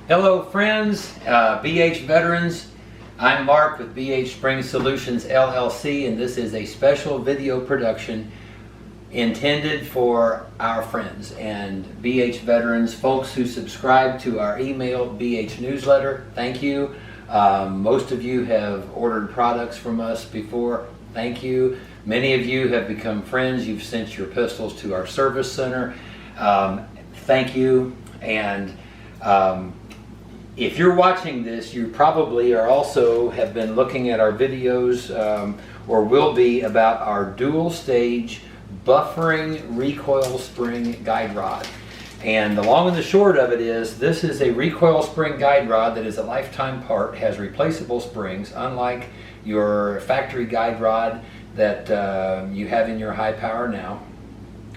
Hello friends, BH Veterans. I'm Mark with BH Spring Solutions LLC, and this is a special video production intended for our friends and BH Veterans, folks who subscribe to our email BH newsletter. Thank you. Most of you have ordered products from us before. Thank you. Many of you have become friends. You've sent your pistols to our service center. Thank you. And if you're watching this, you probably are also have been looking at our videos or will be about our dual stage buffering recoil spring guide rod. And the long and the short of it is, this is a recoil spring guide rod that is a lifetime part, has replaceable springs, unlike your factory guide rod that you have in your high power now,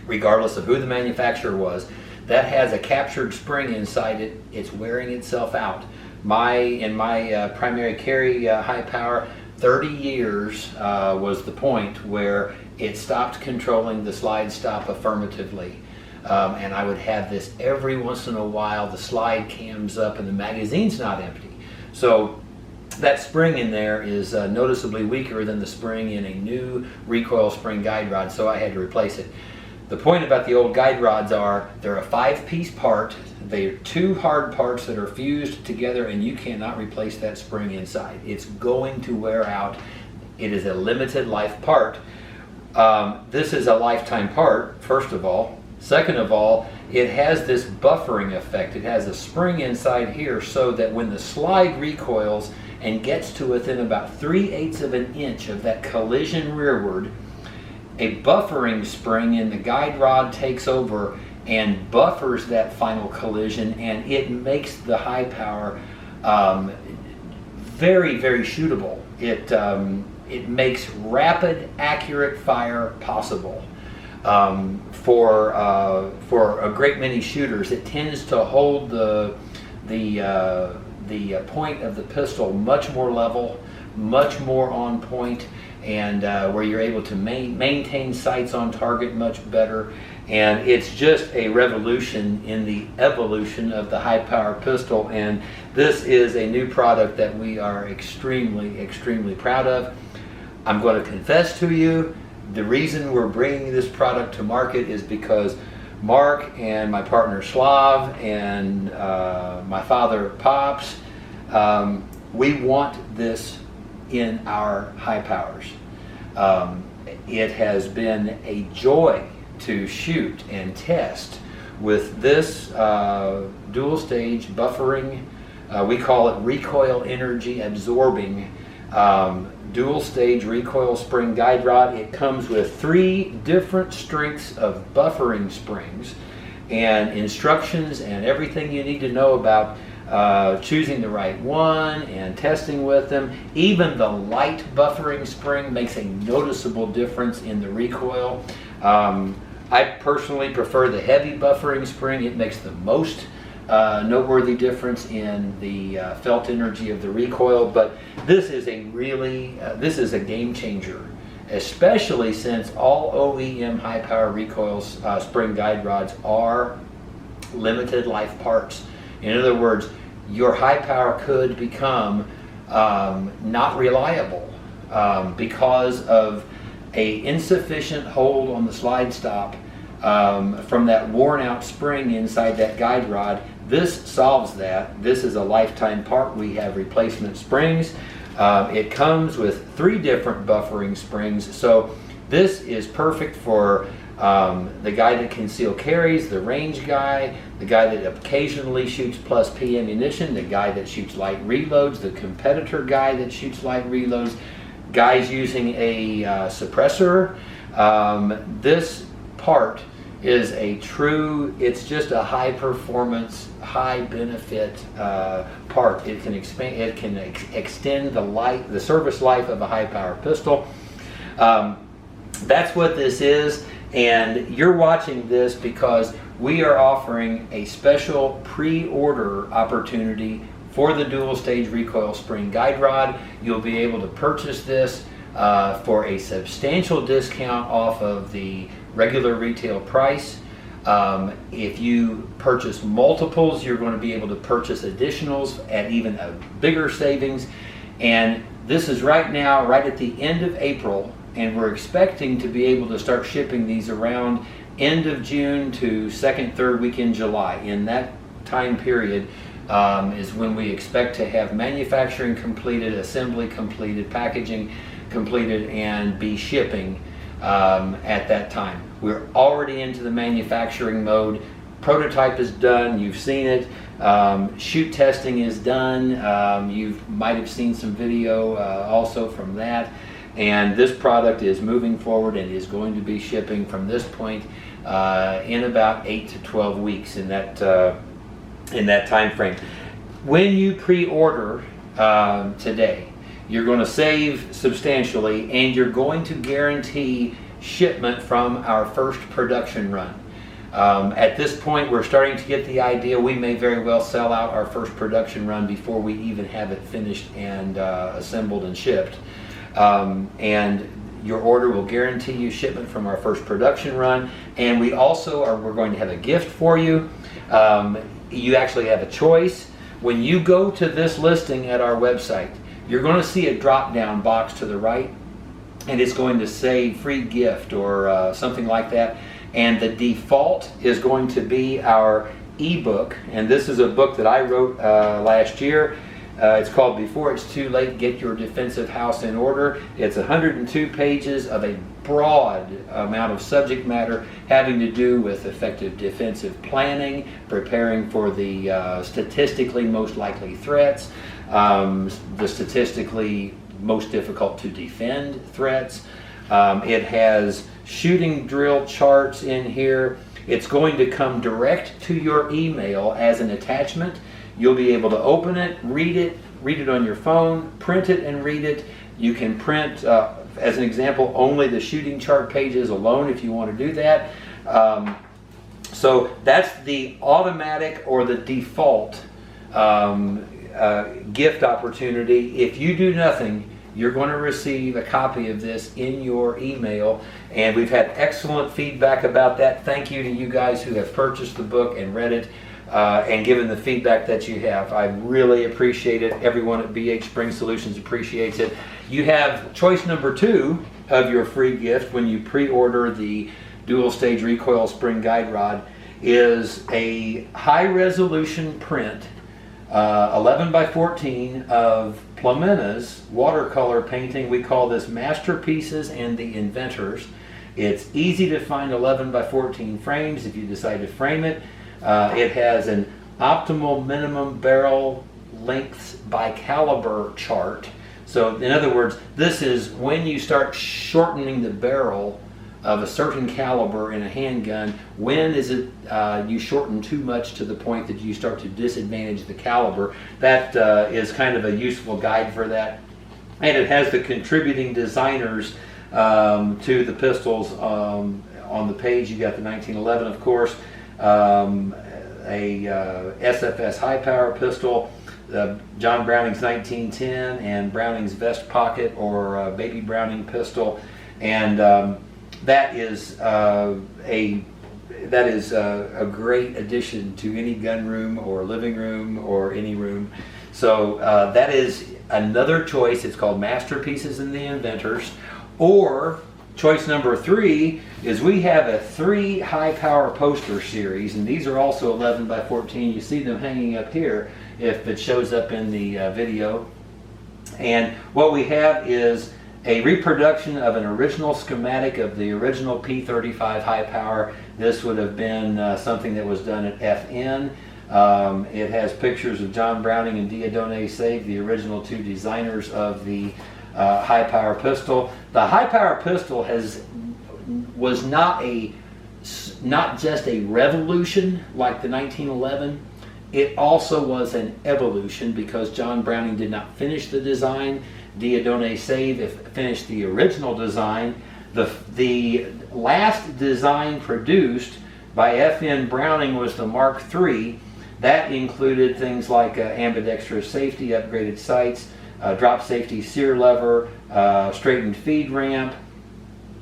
regardless of who the manufacturer was. That has a captured spring inside it. It's wearing itself out. In my primary carry high power, 30 years was the point where it stopped controlling the slide stop affirmatively. And I would have this every once in a while. The slide cams up and the magazine's not empty. So that spring in there is noticeably weaker than the spring in a new recoil spring guide rod, so I had to replace it. The point about the old guide rods are they're a 5-piece part. They're 2 hard parts that are fused together, and you cannot replace that spring inside. It's going to wear out. It is a limited life part. This is a lifetime part, first of all. Second of all, it has this buffering effect. It has a spring inside here so that when the slide recoils and gets to within about 3/8 of an inch of that collision rearward, a buffering spring in the guide rod takes over and buffers that final collision, and it makes the high power very, very shootable. It makes rapid, accurate fire possible for a great many shooters. It tends to hold the point of the pistol much more level, much more on point, and where you're able to maintain sights on target much better. And it's just a revolution in the evolution of the high power pistol, and this is a new product that we are extremely, extremely proud of. I'm going to confess to you, the reason we're bringing this product to market is because Mark and my partner Slav and my father Pops, we want this in our high powers. It has been a joy to shoot and test with this dual stage buffering, we call it recoil energy absorbing dual stage recoil spring guide rod. It comes with 3 different strengths of buffering springs and instructions and everything you need to know about choosing the right one and testing with them. Even the light buffering spring makes a noticeable difference in the recoil. I personally prefer the heavy buffering spring. It makes the most noteworthy difference in the felt energy of the recoil, but this is a really this is a game changer, especially since all OEM high power recoil spring guide rods are limited life parts. In other words, your high power could become not reliable because of a insufficient hold on the slide stop from that worn out spring inside that guide rod. This solves that. This is a lifetime part. We have replacement springs. It comes with 3 different buffering springs, so this is perfect for the guy that conceal carries, the range guy, the guy that occasionally shoots plus P ammunition, the guy that shoots light reloads, the competitor guy that shoots light reloads, guys using a suppressor. This part is a true, it's just a high performance, high benefit part. It can expand, it can extend the service life of a high power pistol. That's what this is, and you're watching this because we are offering a special pre-order opportunity for the dual stage recoil spring guide rod. You'll be able to purchase this for a substantial discount off of the regular retail price. If you purchase multiples, you're going to be able to purchase additionals at even a bigger savings. And this is right now, right at the end of April, and we're expecting to be able to start shipping these around end of June to second, third week in July. In that time period is when we expect to have manufacturing completed, assembly completed, packaging completed, and be shipping at that time. We're already into the manufacturing mode. Prototype is done, you've seen it. Shoot testing is done. You might have seen some video also from that. And this product is moving forward and is going to be shipping from this point in about 8 to 12 weeks in that time frame. When you pre-order today, you're going to save substantially, and you're going to guarantee shipment from our first production run. At this point, we're starting to get the idea we may very well sell out our first production run before we even have it finished and assembled and shipped. And your order will guarantee you shipment from our first production run. And we're going to have a gift for you. You actually have a choice. When you go to this listing at our website, you're going to see a drop-down box to the right, and it's going to say free gift or something like that. And the default is going to be our ebook, and this is a book that I wrote last year. It's called Before It's Too Late, Get Your Defensive House in Order. It's 102 pages of a broad amount of subject matter having to do with effective defensive planning, preparing for the statistically most likely threats, the statistically most difficult to defend threats. It has shooting drill charts in here. It's going to come direct to your email as an attachment. You'll be able to open it, read it on your phone, print it and read it. You can print, as an example, only the shooting chart pages alone if you want to do that. So that's the automatic or the default gift opportunity. If you do nothing, you're going to receive a copy of this in your email, and we've had excellent feedback about that. Thank you to you guys who have purchased the book and read it and given the feedback that you have. I really appreciate it. Everyone at BH Spring Solutions appreciates it. You have choice number 2 of your free gift when you pre-order the dual stage recoil spring guide rod is a high resolution print 11 by 14 of Plamina's watercolor painting. We call this Masterpieces and the Inventors. It's easy to find 11 by 14 frames if you decide to frame it. It has an optimal minimum barrel lengths by caliber chart. So in other words, this is when you start shortening the barrel of a certain caliber in a handgun. When is it you shorten too much to the point that you start to disadvantage the caliber? That is kind of a useful guide for that. And it has the contributing designers to the pistols on the page. You got the 1911, of course, a SFS high power pistol, John Browning's 1910, and Browning's vest pocket or baby Browning pistol, and that is a great addition to any gun room or living room or any room. So that is another choice. It's called Masterpieces and the Inventors. Or choice number 3 is we have a 3 high power poster series, and these are also 11 by 14. You see them hanging up here if it shows up in the video. And what we have is a reproduction of an original schematic of the original P35 high power. This would have been something that was done at FN. It has pictures of John Browning and Dieudonné Save, the original 2 designers of the high power pistol. The high power pistol was not just a revolution like the 1911. It also was an evolution because John Browning did not finish the design. Dieudonné Save finished the original design. The last design produced by FN Browning was the Mark III. That included things like ambidextrous safety, upgraded sights, drop safety sear lever, straightened feed ramp,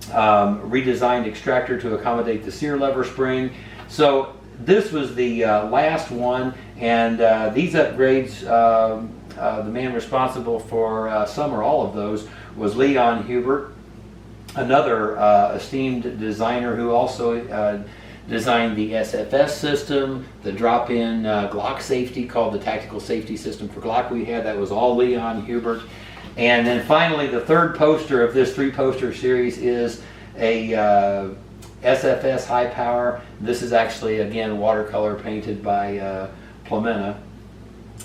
redesigned extractor to accommodate the sear lever spring. So this was the last one, and these upgrades, the man responsible for some or all of those was Leon Hubert, another esteemed designer who also designed the SFS system, the drop-in Glock safety called the Tactical Safety System for Glock we had. That was all Leon Hubert. And then finally, the third poster of this 3-poster series is a SFS high power. This is actually, again, watercolor painted by Plamena.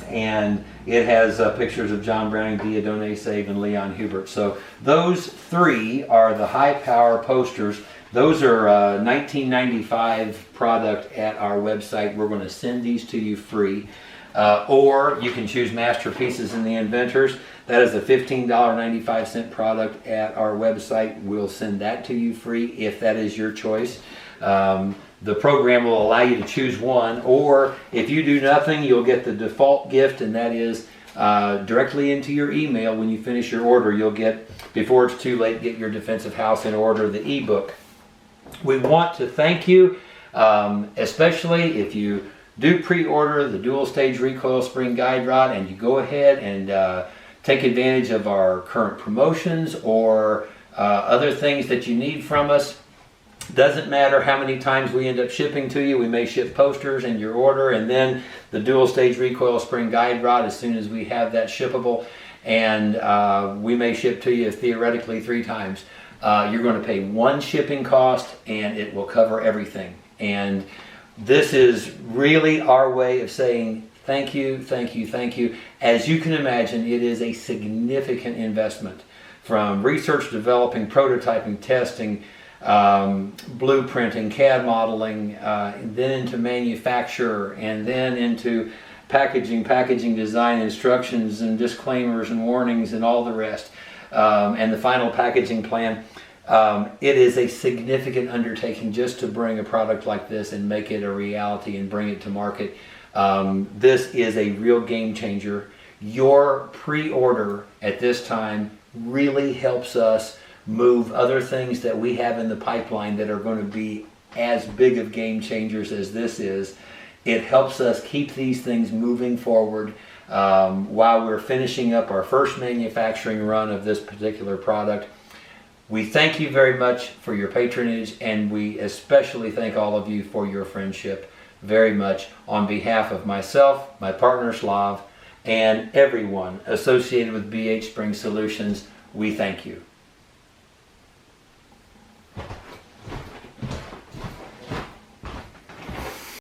And it has pictures of John Browning, Dieudonné Save, and Leon Hubert. So those 3 are the high power posters. Those are 1995 product at our website. We're going to send these to you free. Or you can choose Masterpieces in the Inventors. That is a $15.95 product at our website. We'll send that to you free if that is your choice. The program will allow you to choose one, or if you do nothing, you'll get the default gift, and that is directly into your email. When you finish your order, you'll get, before it's too late, get your Defensive House in Order, the ebook. We want to thank you, especially if you do pre-order the dual stage recoil spring guide rod and you go ahead and take advantage of our current promotions or other things that you need from us. Doesn't matter how many times we end up shipping to you. We may ship posters in your order, and then the dual stage recoil spring guide rod as soon as we have that shippable, and we may ship to you theoretically 3 times. You're going to pay 1 shipping cost, and it will cover everything. And this is really our way of saying thank you, thank you, thank you. As you can imagine, it is a significant investment, from research, developing, prototyping, testing, blueprinting, CAD modeling, then into manufacture, and then into packaging design instructions and disclaimers and warnings and all the rest, and the final packaging plan. It is a significant undertaking just to bring a product like this and make it a reality and bring it to market. This is a real game changer. Your pre-order at this time really helps us move other things that we have in the pipeline that are going to be as big of game changers as this is. It helps us keep these things moving forward while we're finishing up our first manufacturing run of this particular product. We thank you very much for your patronage, and we especially thank all of you for your friendship very much. On behalf of myself, my partner Slav, and everyone associated with BH Spring Solutions, we thank you.